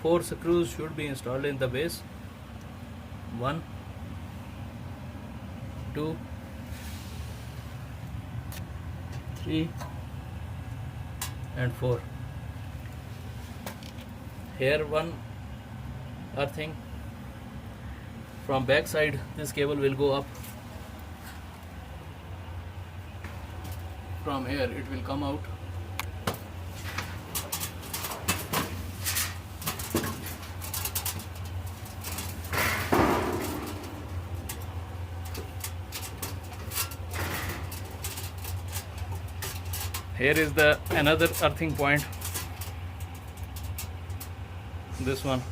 4 screws should be installed in the base. 1, 2, 3 and 4. Here one earthing. From back side this cable will go up. From here it will come out. Here is the another earthing point. This one.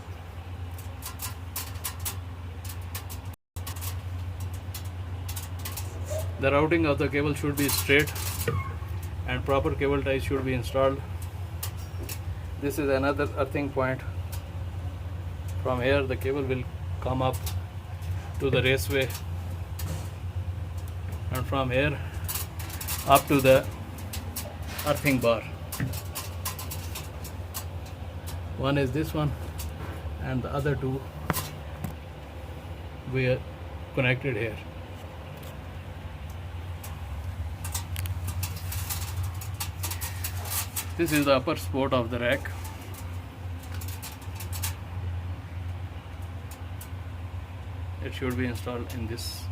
The routing of the cable should be straight and proper cable ties should be installed. This is another earthing point. From here the cable will come up to the raceway, and from here up to the earthing bar. One is this one and the other two we are connected here. This is the upper support of the rack. It should be installed in this.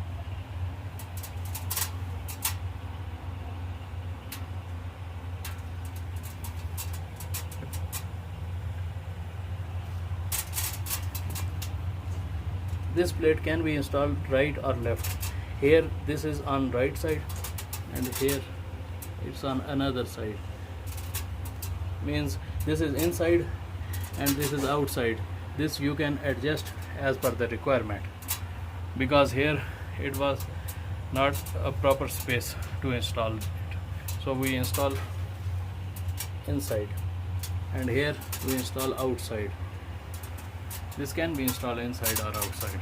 This plate can be installed right or left. Here this is on right side and here it's on another side. Means this is inside and this is outside. This you can adjust as per the requirement, because here it was not a proper space to install it, so we install inside, and here we install outside. This can be installed inside or outside.